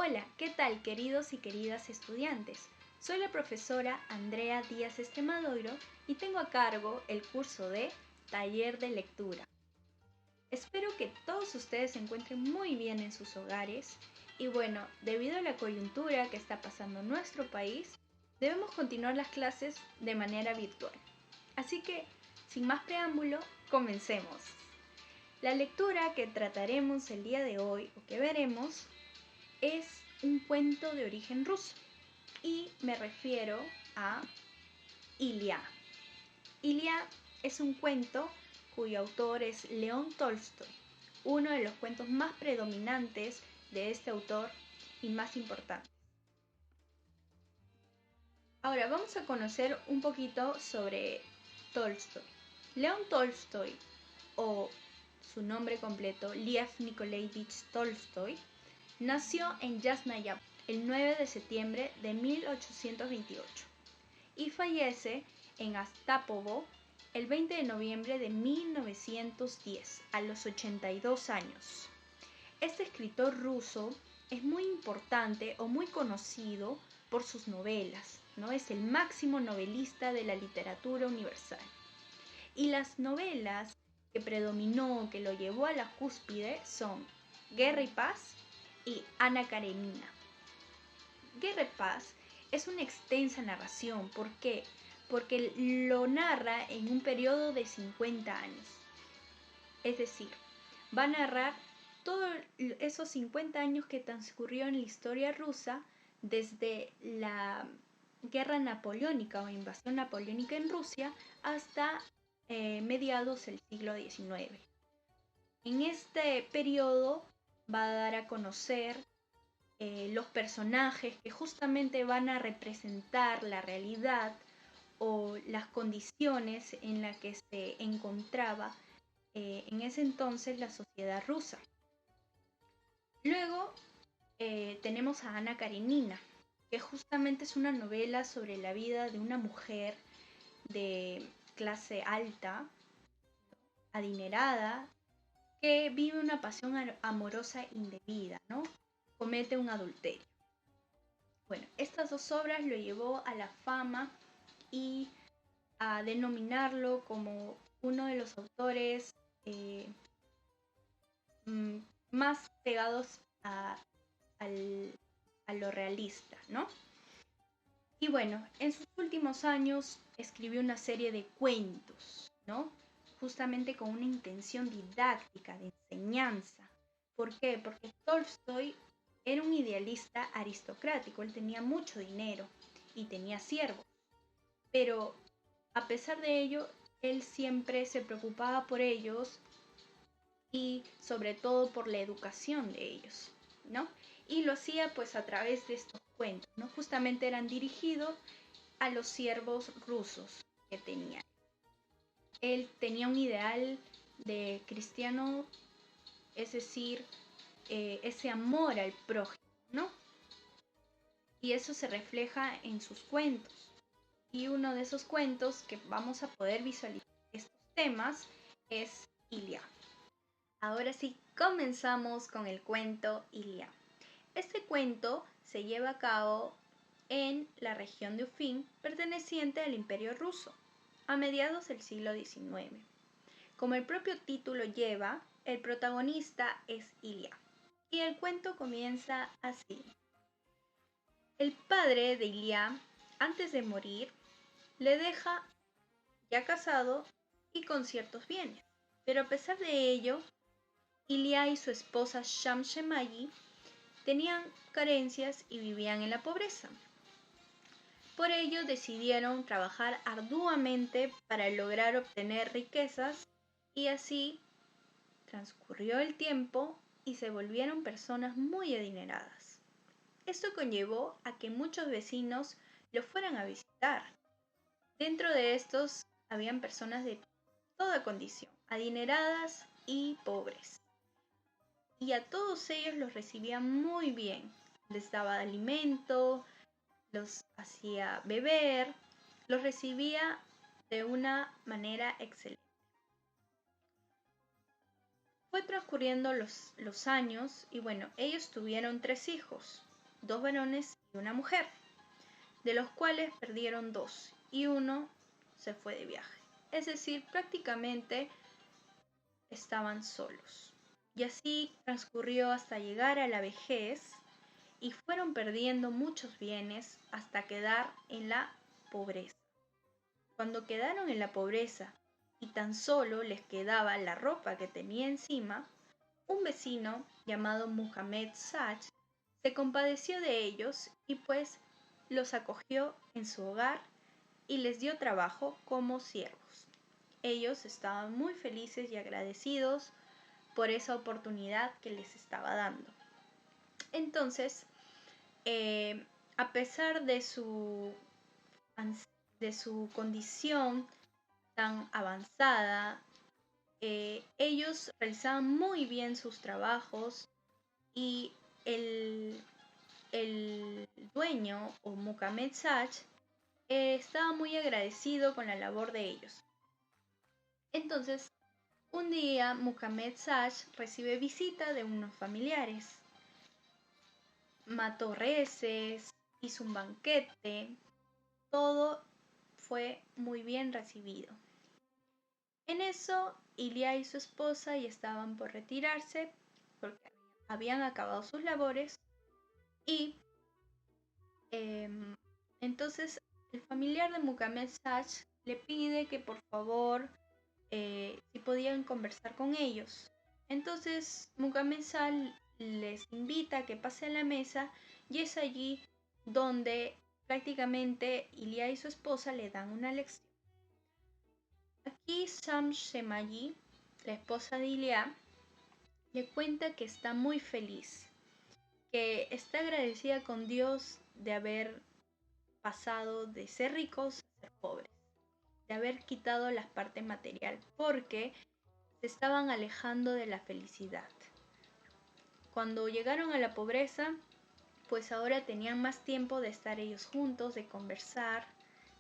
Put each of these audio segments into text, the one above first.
Hola, ¿qué tal queridos y queridas estudiantes? Soy la profesora Andrea Díaz Estremadoiro y tengo a cargo el curso de Taller de Lectura. Espero que todos ustedes se encuentren muy bien en sus hogares y bueno, debido a la coyuntura que está pasando en nuestro país, debemos continuar las clases de manera virtual. Así que, sin más preámbulo, comencemos. La lectura que trataremos el día de hoy o que veremos es un cuento de origen ruso y me refiero a Ilia. Ilia es un cuento cuyo autor es León Tolstoy, uno de los cuentos más predominantes de este autor y más importantes. Ahora vamos a conocer un poquito sobre Tolstoy. León Tolstoy, o su nombre completo, Lev Nikolaevich Tolstoy, nació en Yasnaya el 9 de septiembre de 1828 y fallece en Astapovo el 20 de noviembre de 1910 a los 82 años. Este escritor ruso es muy importante o muy conocido por sus novelas, ¿no? Es el máximo novelista de la literatura universal. Y las novelas que predominó, que lo llevó a la cúspide son Guerra y Paz y Ana Karenina. Guerra y Paz es una extensa narración. ¿Por qué? Porque lo narra en un periodo de 50 años. Es decir, va a narrar todos esos 50 años que transcurrió en la historia rusa desde la guerra napoleónica o invasión napoleónica en Rusia hasta mediados del siglo XIX. En este periodo va a dar a conocer los personajes que justamente van a representar la realidad o las condiciones en las que se encontraba en ese entonces la sociedad rusa. Luego tenemos a Ana Karenina, que justamente es una novela sobre la vida de una mujer de clase alta, adinerada, que vive una pasión amorosa indebida, ¿no? Comete un adulterio. Bueno, estas dos obras lo llevó a la fama y a denominarlo como uno de los autores más pegados a lo realista, ¿no? Y bueno, en sus últimos años escribió una serie de cuentos, ¿no? Justamente con una intención didáctica, de enseñanza. ¿Por qué? Porque Tolstoy era un idealista aristocrático, él tenía mucho dinero y tenía siervos, pero a pesar de ello, él siempre se preocupaba por ellos y sobre todo por la educación de ellos, ¿no? Y lo hacía pues a través de estos cuentos, ¿no? Justamente eran dirigidos a los siervos rusos que tenía. Él tenía un ideal de cristiano, es decir, ese amor al prójimo, ¿no? Y eso se refleja en sus cuentos. Y uno de esos cuentos que vamos a poder visualizar estos temas es Ilia. Ahora sí, comenzamos con el cuento Ilia. Este cuento se lleva a cabo en la región de Ufín, perteneciente al Imperio Ruso, a mediados del siglo XIX. Como el propio título lleva, el protagonista es Ilia. Y el cuento comienza así. El padre de Ilia, antes de morir, le deja ya casado y con ciertos bienes. Pero a pesar de ello, Ilia y su esposa Shamshemayi tenían carencias y vivían en la pobreza. Por ello decidieron trabajar arduamente para lograr obtener riquezas y así transcurrió el tiempo y se volvieron personas muy adineradas. Esto conllevó a que muchos vecinos los fueran a visitar. Dentro de estos habían personas de toda condición, adineradas y pobres. Y a todos ellos los recibía muy bien. Les daba alimento, los hacía beber, los recibía de una manera excelente. Fue transcurriendo los años y bueno, ellos tuvieron 3 hijos. 2 varones y una mujer, de los cuales perdieron 2 y uno se fue de viaje. Es decir, prácticamente estaban solos. Y así transcurrió hasta llegar a la vejez y fueron perdiendo muchos bienes hasta quedar en la pobreza. Cuando quedaron en la pobreza y tan solo les quedaba la ropa que tenía encima, un vecino llamado Muhammad Sach se compadeció de ellos y pues los acogió en su hogar y les dio trabajo como siervos. Ellos estaban muy felices y agradecidos por esa oportunidad que les estaba dando. Entonces, a pesar de su condición tan avanzada, ellos realizaban muy bien sus trabajos y el, el dueño o Muhammad Sach estaba muy agradecido con la labor de ellos. Entonces, un día Muhammad Sach recibe visita de unos familiares. Mató reses, hizo un banquete, todo fue muy bien recibido. En eso, Ilia y su esposa ya estaban por retirarse porque habían acabado sus labores y entonces el familiar de Muhammad Sach le pide que por favor si podían conversar con ellos. Entonces Muhammad Sach les invita a que pase a la mesa y es allí donde prácticamente Ilia y su esposa le dan una lección. Aquí Sam Shemayi, la esposa de Ilia, le cuenta que está muy feliz, que está agradecida con Dios de haber pasado de ser ricos a ser pobres, de haber quitado la parte material, porque se estaban alejando de la felicidad. Cuando llegaron a la pobreza, pues ahora tenían más tiempo de estar ellos juntos, de conversar,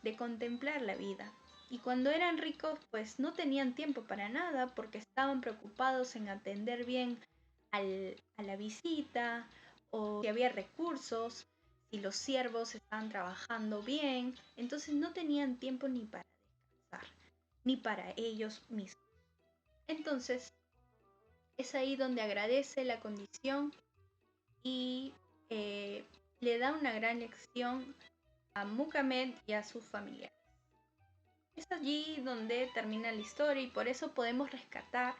de contemplar la vida. Y cuando eran ricos, pues no tenían tiempo para nada porque estaban preocupados en atender bien a la visita o si había recursos, si los siervos estaban trabajando bien. Entonces no tenían tiempo ni para descansar, ni para ellos mismos. Entonces es ahí donde agradece la condición y le da una gran lección a Muhammad y a sus familiares. Es allí donde termina la historia y por eso podemos rescatar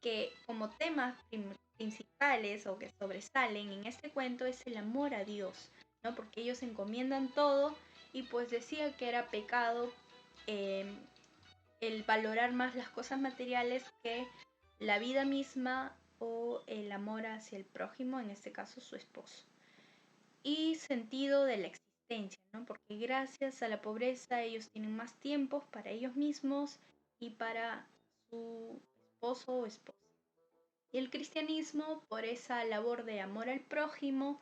que como temas principales o que sobresalen en este cuento es el amor a Dios, ¿no? Porque ellos encomiendan todo y pues decía que era pecado el valorar más las cosas materiales que la vida misma o el amor hacia el prójimo, en este caso su esposo. Y sentido de la existencia, ¿no? Porque gracias a la pobreza ellos tienen más tiempos para ellos mismos y para su esposo o esposa. Y el cristianismo, por esa labor de amor al prójimo,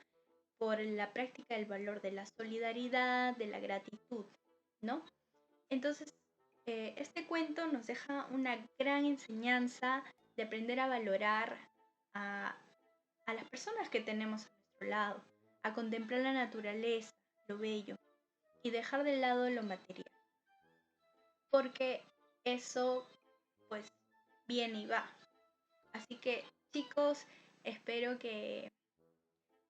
por la práctica del valor de la solidaridad, de la gratitud, ¿no? Entonces, este cuento nos deja una gran enseñanza de aprender a valorar a, a las personas que tenemos a nuestro lado, a contemplar la naturaleza, lo bello, y dejar de lado lo material. Porque eso, pues, viene y va. Así que, chicos, espero que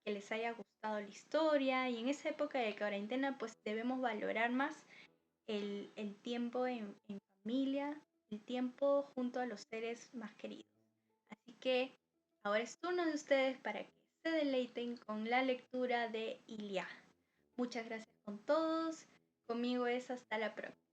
les haya gustado la historia y en esa época de cuarentena, pues debemos valorar más el tiempo en familia, el tiempo junto a los seres más queridos. Así que ahora es turno de ustedes para que se deleiten con la lectura de Ilia. Muchas gracias con todos. Conmigo es hasta la próxima.